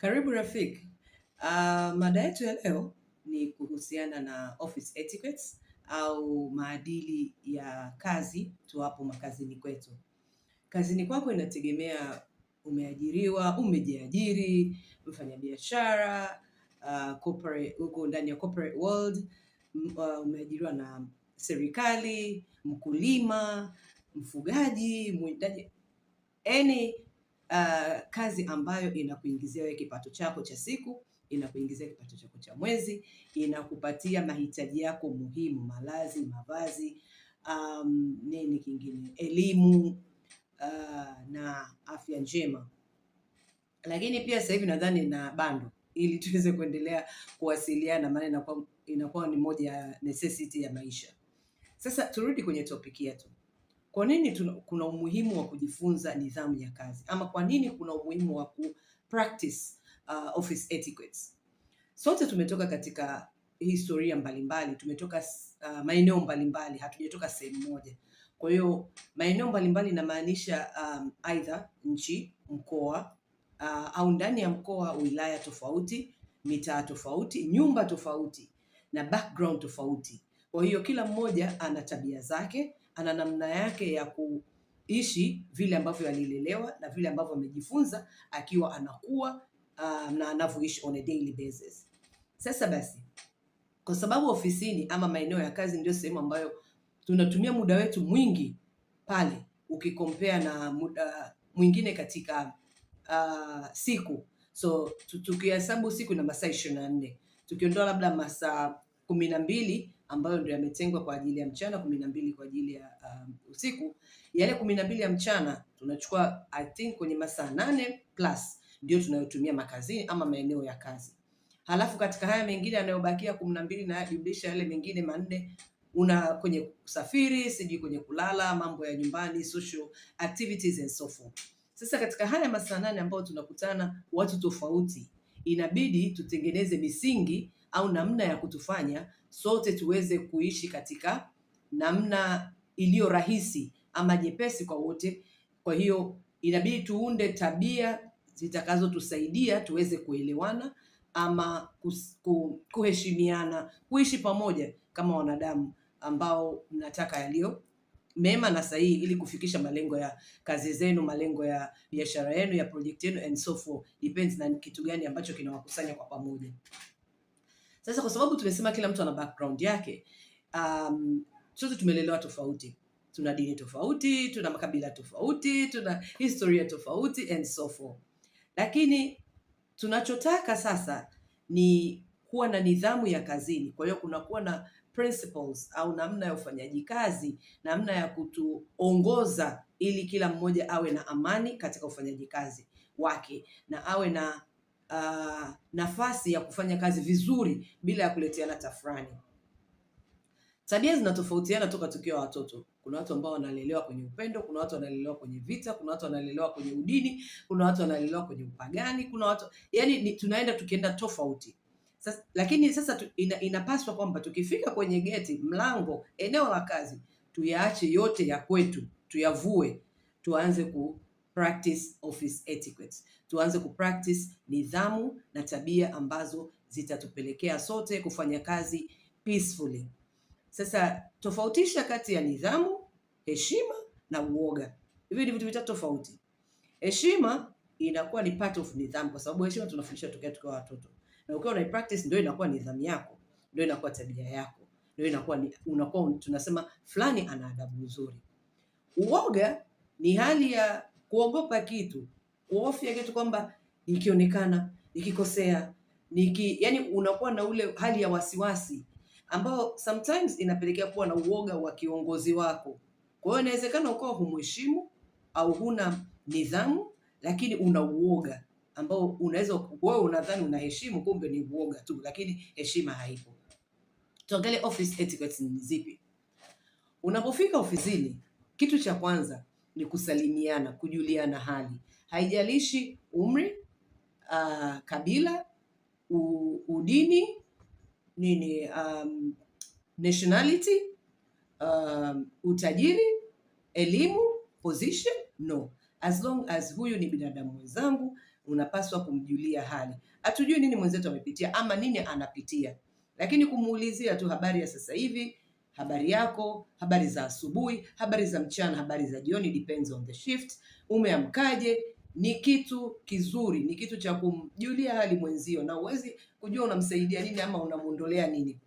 Karibu Rafiki. Mada yetu ya leo ni kuhusiana na office etiquettes au maadili ya kazi tuwapo makazini kwetu. Kazini kwako inategemea umeajiriwa, umejiajiri, mfanyabiashara, corporate, uko ndani ya corporate world, umeajiriwa na serikali, mkulima, mfugaji, mwindaji, kazi ambayo inakuingizia wewe kipato chako cha siku, inakuingizia kipato chako cha mwezi, inakupatia mahitaji yako muhimu, malazi, mavazi, nini kingine, elimu, na afya njema. Lakini pia sasa hivi nadhani na bando ili tuweze kuendelea kuwasiliana, maana inakuwa ni moja ya necessity ya maisha. Sasa turudi kwenye topic yetu. Kwa nini kuna umuhimu wa kujifunza nidhamu ya kazi? Ama kwa nini kuna umuhimu wa practice office etiquettes? Sote tumetoka katika historia mbalimbali, tumetoka maeneo mbalimbali, hatujatoka sehemu moja. Kwa hiyo maeneo mbalimbali inamaanisha either nchi, mkoa, au ndani ya mkoa, wilaya tofauti, mitaa tofauti, nyumba tofauti na background tofauti. Kwa hiyo kila mmoja ana tabia zake, ana namna yake ya kuishi vile ambavyo alilelewa na vile ambavyo amejifunza akiwa anakuwa na anavyoishi on a daily basis. Sasa basi, kwa sababu ofisini ama maeneo ya kazi ndio sehemu ambayo tunatumia muda wetu mwingi pale, ukikompea na muda mwingine katika siku. So tukihesabu siku na masaa 24, tukiondoa labda masaa 12 ambayo ndio yametengwa kwa ajili ya mchana, 12 kwa ajili ya usiku, yale 12 ya mchana tunachukua I think kwenye masaa 8 plus ndio tunayotumia makazini ama maeneo ya kazi. Halafu katika haya mengine yanayobakia 12 na jumlisha yale mengine 4, una kwenye kusafiri, siji kwenye kulala, mambo ya nyumbani, social activities and so forth. Sasa katika haya masaa 8 ambayo tunakutana watu tofauti, inabidi tutengeneze misingi au namna ya kutufanya sote tuweze kuishi katika namna iliyo rahisi ama nyepesi kwa wote. Kwa hiyo inabidi tuunde tabia zitakazotusaidia tuweze kuelewana ama kuheshimiana, kuishi pamoja kama wanadamu ambao mnataka yaliyo mema na sahihi ili kufikisha malengo ya kazi zenu, malengo ya biashara yenu, ya project yenu and so forth. Depends na kitu gani ambacho kinawakusanya kwa pamoja. Sasa kwa sababu tumesema kila mtu ana background yake, sote tumelelewa tofauti. Tuna dini tofauti, tuna makabila tofauti, tuna historia tofauti and so forth. Lakini tunachotaka sasa ni kuwa na nidhamu ya kazini. Kwa hiyo kunakuwa na principles au namna ya ufanyaji kazi, namna ya kutuongoza ili kila mmoja awe na amani katika ufanyaji kazi wake na awe na nafasi ya kufanya kazi vizuri bila ya kuleteana tafrani. Tabia zinatofautiana toka tukiwa watoto. Kuna watu ambao wanalelewa kwenye upendo, kuna watu wanalelewa kwenye vita, kuna watu wanalelewa kwenye udini, kuna watu wanalelewa kwenye upagani, kuna watu tunaenda tukienda tofauti. Sasa, lakini sasa inapaswa kwamba tukifika kwenye geti, mlango, eneo la kazi, tuyaache yote ya kwetu, tuyavue, tuanze practice office etiquette. Tuanze practice nidhamu na tabia ambazo zitatupelekea sote kufanya kazi peacefully. Sasa tofautisha kati ya nidhamu, heshima na uoga. Hivi ni vitu vitatu tofauti. Heshima inakuwa ni part of nidhamu kwa sababu heshima tunafundishwa tokea tukiwa watoto. Na ukiwa una practice ndio inakuwa nidhamu yako, ndio inakuwa tabia yako, ndio unakuwa tunasema fulani ana adabu nzuri. Uoga ni hali ya kuogopa kitu, kuhofia kitu kwamba nikionekana, nikikosea, yani unakuwa na ule hali ya wasiwasi ambao sometimes inapelekea kuwa na uoga wa kiongozi wako. Kwa hiyo inawezekana ukawa humheshimu au huna nidhamu, lakini una uoga ambao unaweza wewe unadhani unaheshimu, kumbe ni uoga tu, lakini heshima haipo. Tuangalie office etiquette ni zipi. Unapofika ofisini, kitu cha kwanza ni kusalimiana, kujuliana hali. Haijalishi umri, kabila, udini, nationality, utajiri, elimu, position, no. As long as huyu ni binadamu mwenzangu, unapaswa kumjulia hali. Hatujui nini mwenzetu amepitia ama nini anapitia, lakini kumuulizia tu habari ya sasa hivi, habari yako, habari za asubuhi, habari za mchana, habari za jioni, depends on the shift, umeamkaje, ni kitu kizuri, ni kitu cha kumjulia hali mwenzio, na uwezi kujua unamsaidia nini ama unamuondolea nini.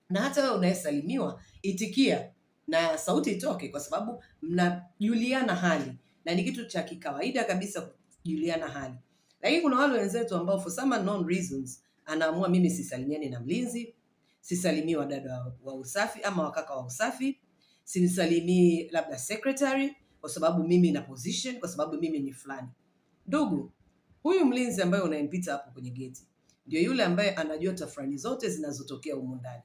Na hata wewe unayesalimiwa, itikia na sauti itoke, kwa sababu mnajuliana hali na ni kitu cha kikawaida kabisa kujuliana hali. Lakini kuna wale wenzetu ambao for some unknown reasons anaamua mimi sisalimiani na mlinzi, sisalimii wadada wa usafi ama wakaka wa usafi, sisalimii labda secretary kwa sababu mimi na position, kwa sababu mimi ni fulani. Ndugu, huyu mlinzi ambaye unayempita hapo kwenye geti ndio yule ambaye anajua tafrani zote zinazotokea humu ndani,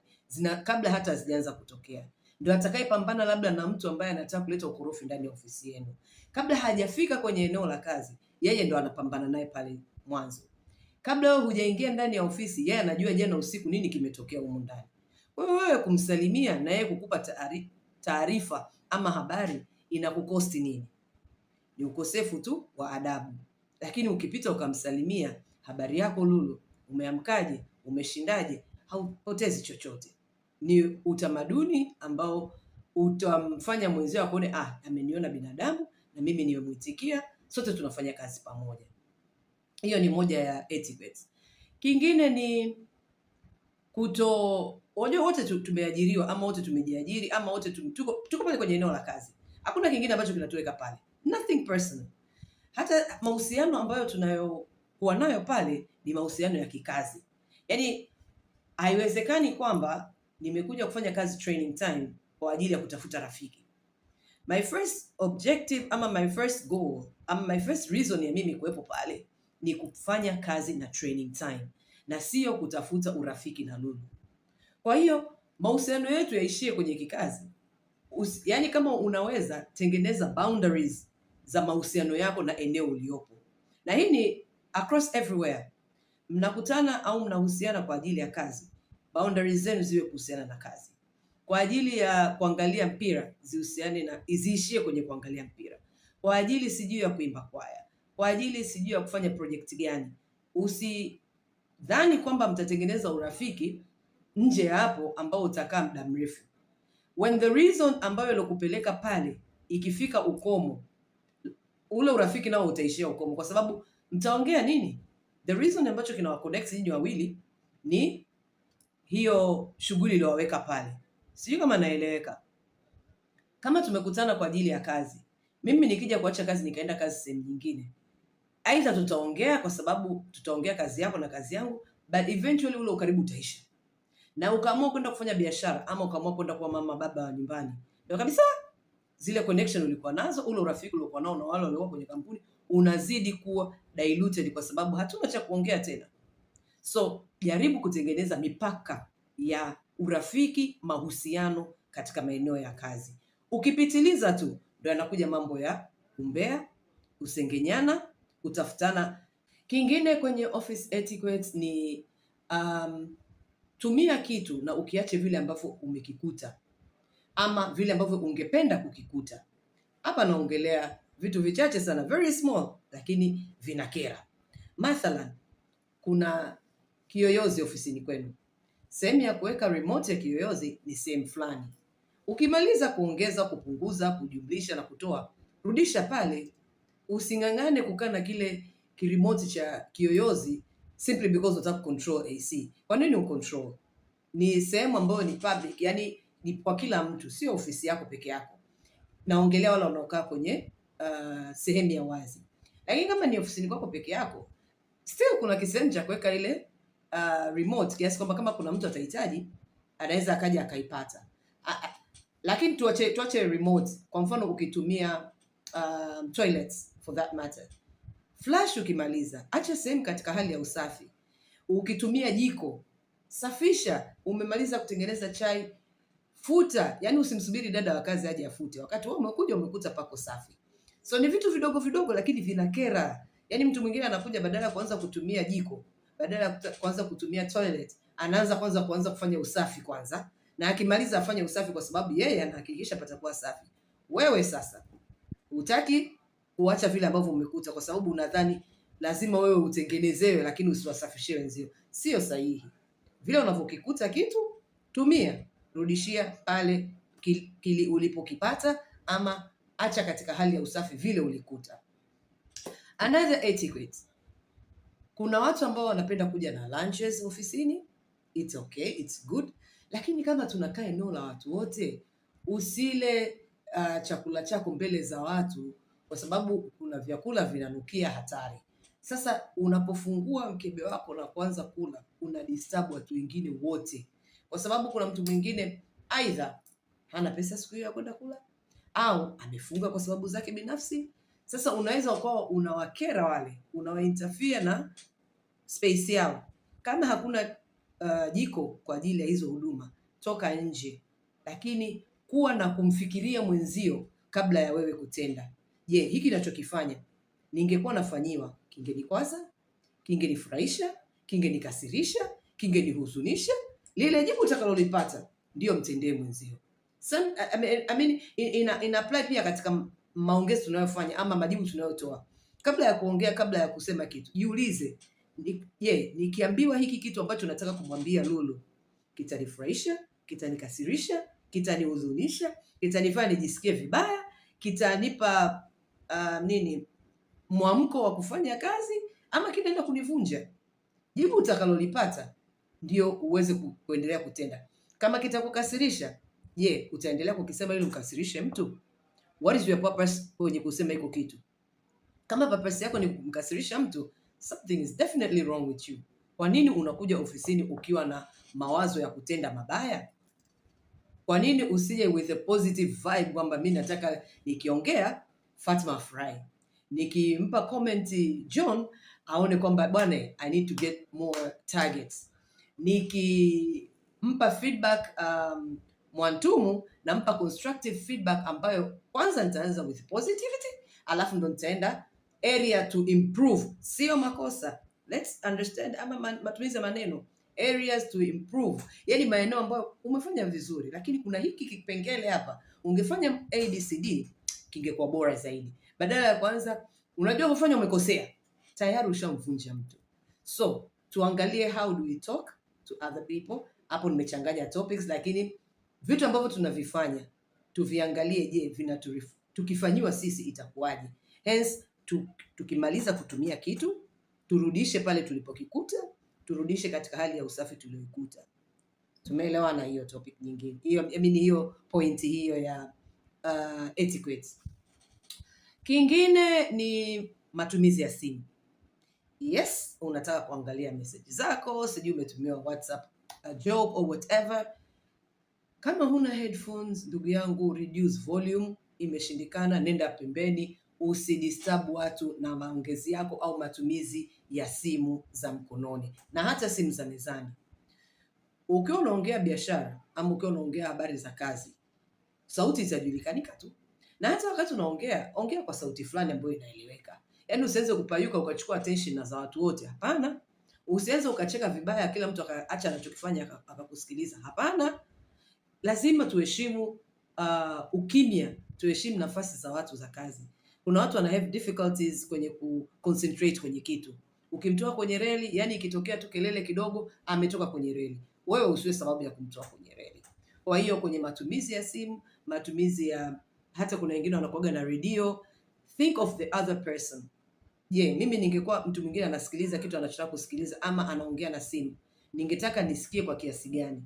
kabla hata hazijaanza kutokea. Ndio atakayepambana labda na mtu ambaye anataka kuleta ukorofi ndani ya ofisi yenu. Kabla hajafika kwenye eneo la kazi, yeye ndo anapambana naye pale mwanzo. Kabla wewe hujaingia ndani ya ofisi, yeye anajua jana usiku nini kimetokea humu ndani. Kwa hiyo wewe kumsalimia na yeye kukupa taarifa ama habari inakukosti nini? Ni ukosefu tu wa adabu. Lakini ukipita ukamsalimia, habari yako Lulu, umeamkaje, umeshindaje, haupotezi chochote. Ni utamaduni ambao utamfanya mwenzio akuone ameniona binadamu na mimi nimemwitikia, sote tunafanya kazi pamoja. Hiyo ni moja ya etiquette. Kingine ni wote tumeajiriwa ama wote tumejiajiri ama wote tuko pale kwenye eneo la kazi. Hakuna kingine ambacho kinatuweka pale. Nothing personal. Hata mahusiano ambayo tunayokuwa nayo pale ni mahusiano ya kikazi. Yaani haiwezekani kwamba nimekuja kufanya kazi training time kwa ajili ya kutafuta rafiki. My first objective ama my first goal ama my first reason ya mimi kuwepo pale ni kufanya kazi na training time na sio kutafuta urafiki na Lulu. Kwa hiyo mahusiano yetu yaishie kwenye kikazi. Yaani kama unaweza tengeneza boundaries za mahusiano yako na eneo uliopo. Na hii ni across everywhere. Mnakutana au mnahusiana kwa ajili ya kazi, boundaries zenu ziwe kuhusiana na kazi. Kwa ajili ya kuangalia mpira, ziishie kwenye kuangalia mpira. Kwa ajili sijui ya kuimba kwaya, kwa ajili sijui ya kufanya project gani. Usidhani kwamba mtatengeneza urafiki nje ya hapo ambao utakaa muda mrefu. When the reason ambayo ilokupeleka pale ikifika ukomo, ule urafiki nao utaishia ukomo, kwa sababu mtaongea nini? The reason ambacho kinawaconnect nyinyi wawili ni hiyo shughuli iliyowaweka pale. Sijui kama naeleweka. Kama tumekutana kwa ajili ya kazi, mimi nikija kuacha kazi nikaenda kazi sehemu nyingine, aidha tutaongea kwa sababu tutaongea kazi yako na kazi yangu, but eventually ule ukaribu utaisha. Na ukaamua kwenda kufanya biashara ama ukaamua kwenda kuwa mama baba wa nyumbani, ndio kabisa zile connection ulikuwa nazo, ule urafiki uliokuwa nao na wale walio kwenye kampuni unazidi kuwa diluted kwa sababu hatuna cha kuongea tena. So jaribu kutengeneza mipaka ya urafiki, mahusiano katika maeneo ya kazi. Ukipitiliza tu ndio yanakuja mambo ya umbea, kusengenyana, kutafutana. Kingine kwenye office etiquette ni tumia kitu na ukiache vile ambavyo umekikuta ama vile ambavyo ungependa kukikuta. Hapa naongelea vitu vichache sana, very small, lakini vinakera. Mathalan, kuna kiyoyozi ofisini kwenu. Sehemu ya kuweka remote ya kiyoyozi ni sehemu fulani. Ukimaliza kuongeza, kupunguza, kujumlisha na kutoa, rudisha pale. Using'ang'ane kukaa na kile kiremote cha kiyoyozi simply because unataka control AC. Kwa nini ucontrol? Ni sehemu ambayo ni public, yani ni kwa kila mtu, sio ofisi yako peke yako. Naongelea wale wanaokaa kwenye sehemu ya wazi. Lakini kama ni ofisini kwako peke yako, still kuna kisehemu cha kuweka ile remote kiasi kwamba kama kuna mtu atahitaji anaweza akaja akaipata. Lakini tuache remote. Kwa mfano ukitumia toilets for that matter, flash ukimaliza, acha sehemu katika hali ya usafi. Ukitumia jiko, safisha. Umemaliza kutengeneza chai, futa. Yani usimsubiri dada wa kazi aje afute, wakati wewe umekuja umekuta pako safi. So ni vitu vidogo vidogo lakini vinakera. Yani mtu mwingine anakuja badala ya kuanza kutumia jiko, badala ya kuanza kutumia toilet, anaanza kuanza kufanya usafi kwanza, na akimaliza afanye usafi kwa sababu yeye anahakikisha patakuwa safi. Wewe sasa hutaki kuacha vile ambavyo umekuta kwa sababu unadhani lazima wewe utengenezewe, lakini usiwasafishie wenzio. Sio sahihi. Vile unavyokikuta kitu, tumia, rudishia pale ulipokipata, ama acha katika hali ya usafi vile ulikuta. Another etiquette. Kuna watu ambao wanapenda kuja na lunches ofisini. It's okay, it's good. Lakini kama tunakaa eneo la watu wote, usile chakula chako mbele za watu, kwa sababu kuna vyakula vinanukia hatari. Sasa unapofungua mkebe wako na kuanza kula, una disturb watu wengine wote, kwa sababu kuna mtu mwingine aidha hana pesa siku hiyo ya kwenda kula, au amefunga kwa sababu zake binafsi. Sasa unaweza ukawa unawakera wale, unawainterfere na space yao. Kama hakuna jiko kwa ajili ya hizo huduma, toka nje, lakini kuwa na kumfikiria mwenzio kabla ya wewe kutenda. Je, hiki ninachokifanya ningekuwa nafanyiwa, kingenikwaza, kingenifurahisha, kingenikasirisha, kingenihuzunisha? Lile jibu utakalolipata ndio mtendee mwenzio. Ina apply pia katika maongezi tunayofanya ama majibu tunayotoa. Kabla ya kuongea, kabla ya kusema kitu, jiulize, nikiambiwa hiki kitu ambacho nataka kumwambia Lulu, kitanifurahisha, kitanikasirisha, kitanihuzunisha, kitanifanya nijisikie vibaya, kitanipa mwamko wa kufanya kazi, ama kinaenda kunivunja? Jibu utakalolipata ndio uweze kuendelea kutenda. Kama kitakukasirisha, utaendelea kukisema ili ukasirishe mtu? What is your purpose kwenye kusema hiko kitu? Kama purpose yako ni kumkasirisha mtu, something is definitely wrong with you. Kwa nini unakuja ofisini ukiwa na mawazo ya kutenda mabaya? Kwa nini usije with a positive vibe kwamba mimi nataka nikiongea Fatma afurahi, nikimpa comment John aone kwamba bwana, I need to get more targets, nikimpa feedback Mwantumu nampa constructive feedback ambayo kwanza nitaanza with positivity, alafu ndo nitaenda area to improve, sio makosa. Let's understand ama matumizi ya maneno, areas to improve, yani maeneo ambayo umefanya vizuri, lakini kuna hiki kipengele hapa ungefanya ABCD kingekuwa bora zaidi. Badala ya kwanza unajua umefanya umekosea, tayari ushamvunja mtu. So tuangalie how do we talk to other people. Hapo nimechanganya topics, lakini vitu ambavyo tunavifanya tuviangalie, je, tukifanyiwa sisi itakuwaje? Hence tukimaliza kutumia kitu, turudishe pale tulipokikuta, turudishe katika hali ya usafi tulioikuta. Tumeelewa na hiyo topic nyingine hiyo point hiyo ya etiquette. Kingine ni matumizi ya simu. Yes, unataka kuangalia message zako, sijui umetumiwa WhatsApp a job or whatever. Kama huna headphones, ndugu yangu, reduce volume. Imeshindikana, nenda pembeni, usidisturb watu na maongezi yako au matumizi ya simu za mkononi na hata simu za mezani. Ukiwa unaongea biashara ama ukiwa unaongea habari za kazi, sauti itajulikanika tu. Na hata wakati unaongea, ongea kwa sauti fulani ambayo inaeleweka. Yaani usianze kupayuka ukachukua attention na za watu wote. Hapana. Usianze ukacheka vibaya kila mtu akaacha anachokifanya akakusikiliza. Hapana. Lazima tuheshimu ukimya, tuheshimu nafasi za watu za kazi. Kuna watu wana have difficulties kwenye concentrate kwenye kitu. Ukimtoa kwenye reli, yani ikitokea tu kelele kidogo, ametoka kwenye reli. Wewe usiwe sababu ya kumtoa kwenye reli. Kwa hiyo kwenye matumizi ya simu, matumizi ya hata kuna wengine wanakuaga na radio, think of the other person. Mimi ningekuwa mtu mwingine anasikiliza kitu anachotaka kusikiliza ama anaongea na simu, ningetaka nisikie kwa kiasi gani?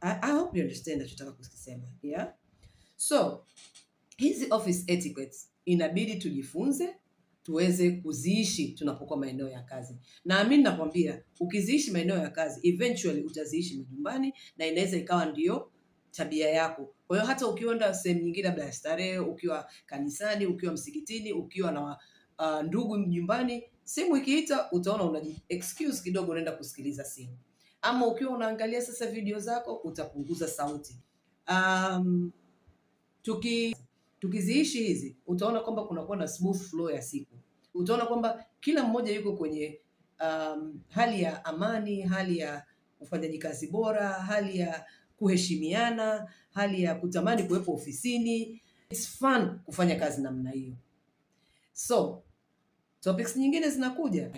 I hope you understand nachotaka kusema. Yeah? So, hizi office etiquettes inabidi tujifunze, tuweze kuziishi tunapokuwa maeneo ya kazi. Na mimi nakwambia, ukiziishi maeneo ya kazi, eventually utaziishi majumbani na inaweza ikawa ndio tabia yako. Kwa hiyo hata ukienda sehemu nyingine labda ya starehe, ukiwa kanisani, ukiwa msikitini, ukiwa na ndugu nyumbani, simu ikiita utaona unaji excuse kidogo unaenda kusikiliza simu. Ama ukiwa unaangalia sasa video zako utapunguza sauti. Tukiziishi hizi, utaona kwamba kunakuwa na smooth flow ya siku. Utaona kwamba kila mmoja yuko kwenye hali ya amani, hali ya ufanyaji kazi bora, hali ya kuheshimiana, hali ya kutamani kuwepo ofisini. It's fun kufanya kazi namna hiyo. So, Topics nyingine zinakuja.